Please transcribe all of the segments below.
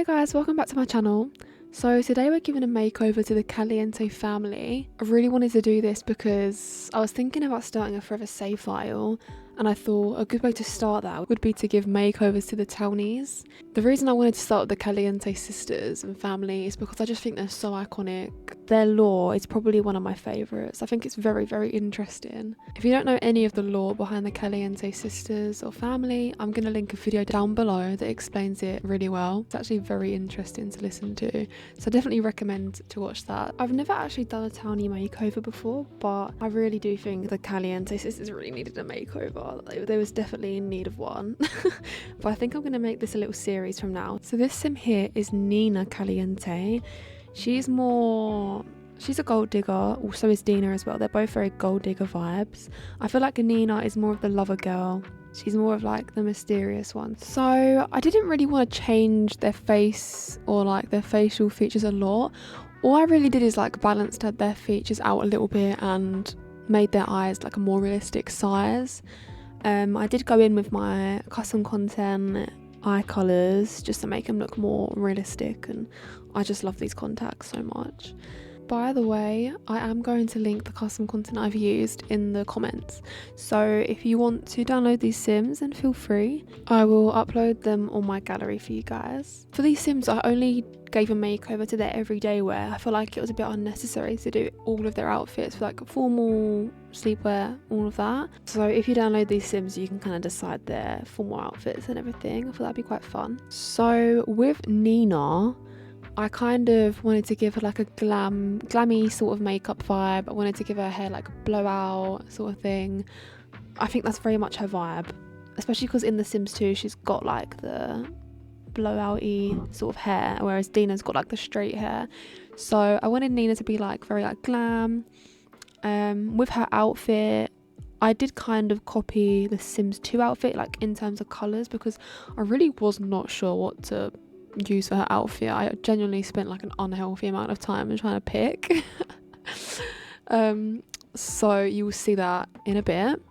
Hey guys, welcome back to my channel. So today we're giving a makeover to the Caliente family. I really wanted to do this because I was thinking about starting a Forever Save file, and I thought a good way to start that would be to give makeovers to the townies. The reason I wanted to start with the Caliente sisters and family is because I just think they're so iconic. Their lore is probably one of my favourites. I think it's very, very interesting. If you don't know any of the lore behind the Caliente sisters or family, I'm going to link a video down below that explains it really well. It's actually very interesting to listen to, so I definitely recommend to watch that. I've never actually done a townie makeover before, but I really do think the Caliente sisters really needed a makeover. There was definitely in need of one. But I think I'm going to make this a little series from now. So this sim here is Dina Caliente. She's a gold digger, also is Dina as well. They're both very gold digger vibes. I feel like Dina is more of the lover girl. She's more of like the mysterious one. So I didn't really want to change their face or like their facial features a lot. All I really did is like balanced their features out a little bit and made their eyes like a more realistic size. I did go in with my custom content eye colours just to make them look more realistic, and I just love these contacts so much. By the way, I am going to link the custom content I've used in the comments, so if you want to download these sims, then feel free. I will upload them on my gallery for you guys. For these sims, I only gave a makeover to their everyday wear. I feel like it was a bit unnecessary to do all of their outfits for like formal sleepwear, all of that. So if you download these sims, you can kind of decide their formal outfits and everything. I thought that'd be quite fun. So with Dina, I kind of wanted to give her like a glammy sort of makeup vibe. I wanted to give her hair like a blowout sort of thing. I think that's very much her vibe, especially because in The Sims 2 she's got like the blowout-y sort of hair, whereas Dina's got like the straight hair. So I wanted Dina to be like very like glam. With her outfit, I did kind of copy the Sims 2 outfit like in terms of colours, because I really was not sure what to use for her outfit. I genuinely spent like an unhealthy amount of time in trying to pick. So you will see that in a bit.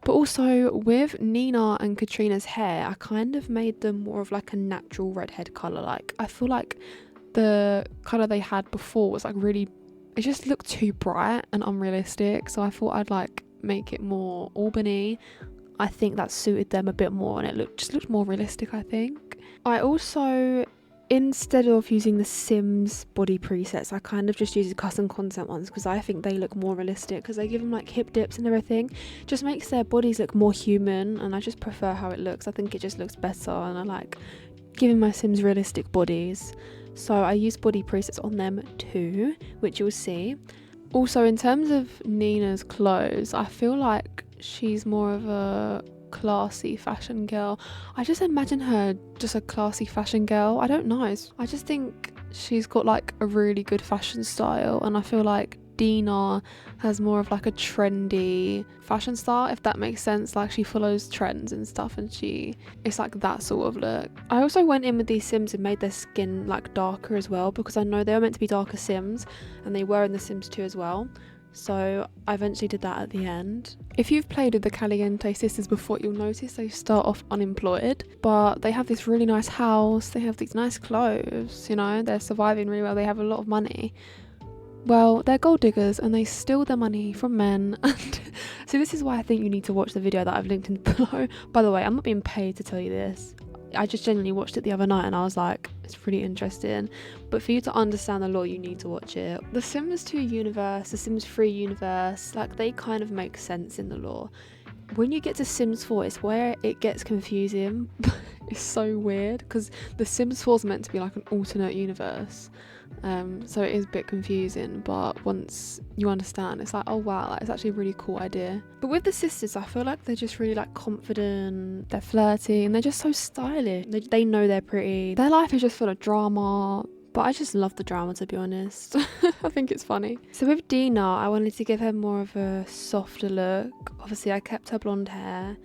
But also with Dina and Katrina's hair, I kind of made them more of like a natural redhead colour. Like I feel like the colour they had before was like really, it just looked too bright and unrealistic, so I thought I'd like make it more Albany. I think that suited them a bit more, and it just looked more realistic, I think. I also, instead of using the Sims body presets, I kind of just use the custom content ones because I think they look more realistic, because they give them like hip dips and everything. Just makes their bodies look more human, and I just prefer how it looks. I think it just looks better, and I like giving my Sims realistic bodies. So I use body presets on them too, which you'll see. Also, in terms of Dina's clothes, I feel like she's more of a classy fashion girl. I just imagine her just a classy fashion girl. I don't know, I just think she's got like a really good fashion style, and I feel like Dina has more of like a trendy fashion style, if that makes sense. Like she follows trends and stuff, and it's like that sort of look. I also went in with these Sims and made their skin like darker as well, because I know they were meant to be darker Sims, and they were in The Sims 2 as well. So I eventually did that at the end. If you've played with the Caliente sisters before, you'll notice they start off unemployed, but they have this really nice house, they have these nice clothes, you know, they're surviving really well, they have a lot of money. Well, they're gold diggers and they steal their money from men. And so this is why I think you need to watch the video that I've linked in below. By the way, I'm not being paid to tell you this. I just genuinely watched it the other night and I was like, it's pretty interesting. But for you to understand the lore, you need to watch it. The Sims 2 universe, the Sims 3 universe, like they kind of make sense in the lore. When you get to Sims 4, it's where it gets confusing. It's so weird because the Sims 4 is meant to be like an alternate universe. So it is a bit confusing, but once you understand, it's like, oh wow, like, it's actually a really cool idea. But with the sisters, I feel like they're just really like confident, they're flirty, and they're just so stylish. They know they're pretty. Their life is just full of drama, but I just love the drama, to be honest. I think it's funny. So with Dina, I wanted to give her more of a softer look. Obviously I kept her blonde hair.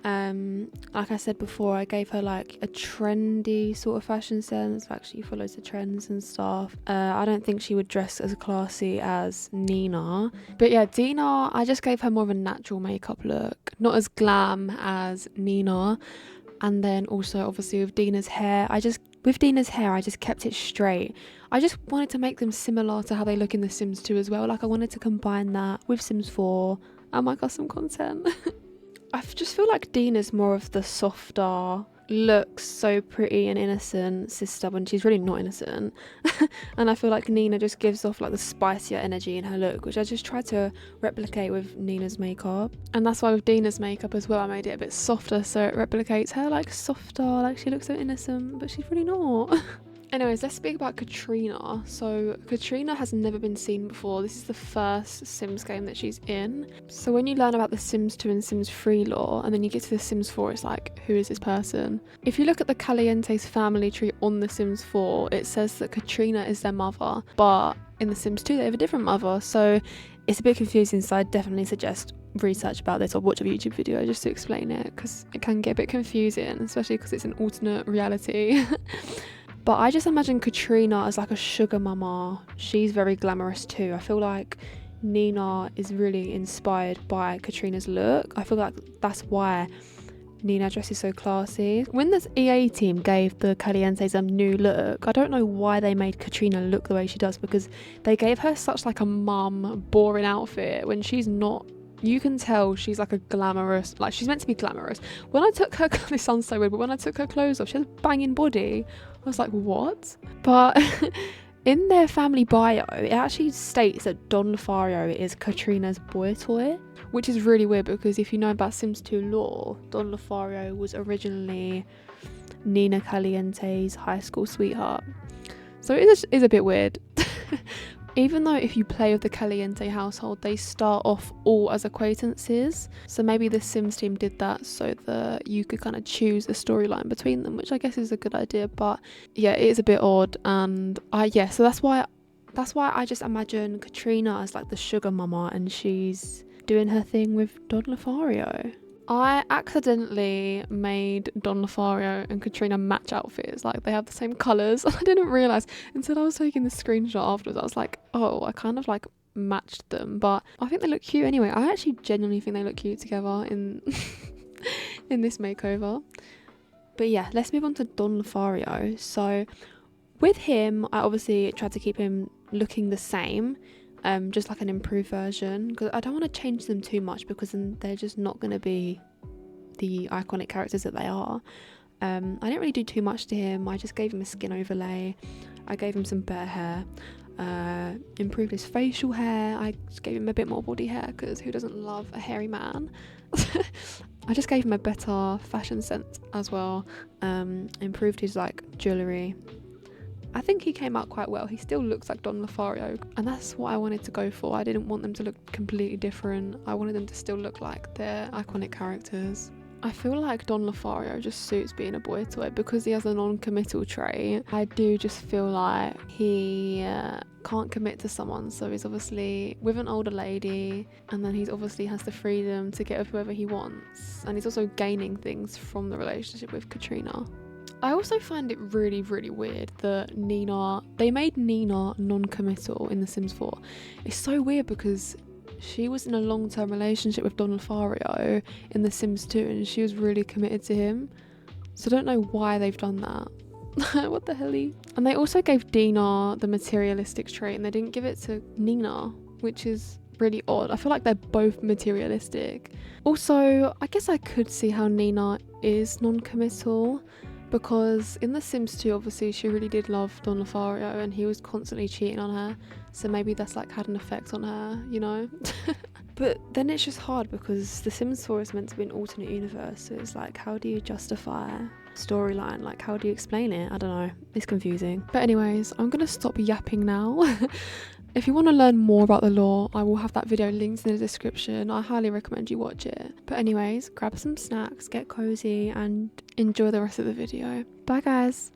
Like I said before, I gave her like a trendy sort of fashion sense, like she follows the trends and stuff. I don't think she would dress as classy as Dina, but yeah, Dina, I just gave her more of a natural makeup look, not as glam as Dina. And then also obviously with Dina's hair, I just With Dina's hair, I just kept it straight. I just wanted to make them similar to how they look in The Sims 2 as well. Like I wanted to combine that with Sims 4 and my custom content. I just feel like Dina's more of the softer, looks so pretty and innocent sister when she's really not innocent. And I feel like Nina just gives off like the spicier energy in her look, which I just tried to replicate with Nina's makeup. And that's why with Dina's makeup as well, I made it a bit softer so it replicates her like softer, like she looks so innocent but she's really not. Anyways, let's speak about Katrina. So Katrina has never been seen before. This is the first Sims game that she's in. So when you learn about the Sims 2 and Sims 3 lore, and then you get to the Sims 4, it's like, who is this person? If you look at the Calientes family tree on the Sims 4, it says that Katrina is their mother, but in the Sims 2 they have a different mother. So it's a bit confusing, so I definitely suggest research about this or watch a YouTube video just to explain it, because it can get a bit confusing, especially because it's an alternate reality. But I just imagine Katrina as like a sugar mama. She's very glamorous too. I feel like Nina is really inspired by Katrina's look. I feel like that's why Nina dresses so classy. When this EA team gave the Calientes a new look, I don't know why they made Katrina look the way she does, because they gave her such like a mum boring outfit when she's not. You can tell she's like a glamorous, like she's meant to be glamorous. When I took her, this sounds so weird, but when I took her clothes off, she has a banging body. I was like, what? But in their family bio, it actually states that Don Lothario is Katrina's boy toy, which is really weird because if you know about Sims 2 lore, Don Lothario was originally Dina Caliente's high school sweetheart. So it is a bit weird. Even though if you play with the Caliente household, they start off all as acquaintances. So maybe the Sims team did that so that you could kind of choose a storyline between them, which I guess is a good idea. But yeah, it is a bit odd. And so that's why I just imagine Katrina as like the sugar mama and she's doing her thing with Don Lothario. I accidentally made Don Lothario and Katrina match outfits, like they have the same colours. I didn't realise until I was taking the screenshot afterwards. I was like, oh, I kind of like matched them, but I think they look cute anyway. I actually genuinely think they look cute together in in this makeover. But yeah, let's move on to Don Lothario. So with him, I obviously tried to keep him looking the same. Just like an improved version, because I don't want to change them too much because then they're just not going to be the iconic characters that they are. I didn't really do too much to him. I just gave him a skin overlay, I gave him some bare hair, improved his facial hair, I just gave him a bit more body hair because who doesn't love a hairy man. I just gave him a better fashion sense as well, improved his like jewellery. I think he came out quite well. He still looks like Don Lothario, and that's what I wanted to go for. I didn't want them to look completely different. I wanted them to still look like their iconic characters. I feel like Don Lothario just suits being a boy toy because he has a non-committal trait. I do just feel like he can't commit to someone, so he's obviously with an older lady, and then he obviously has the freedom to get with whoever he wants, and he's also gaining things from the relationship with Katrina. I also find it really, really weird that they made Nina non-committal in The Sims 4. It's so weird because she was in a long-term relationship with Don Lothario in The Sims 2 and she was really committed to him. So I don't know why they've done that. What the helly? And they also gave Dina the materialistic trait and they didn't give it to Nina, which is really odd. I feel like they're both materialistic. Also, I guess I could see how Nina is non-committal, because in The Sims 2 obviously she really did love Don Lothario and he was constantly cheating on her, so maybe that's like had an effect on her, you know. But then it's just hard because The Sims 4 is meant to be an alternate universe, so it's like, how do you justify storyline? Like, how do you explain it? I don't know, it's confusing. But anyways, I'm gonna stop yapping now. If you want to learn more about the lore, I will have that video linked in the description. I highly recommend you watch it. But anyways, grab some snacks, get cozy, and enjoy the rest of the video. Bye guys!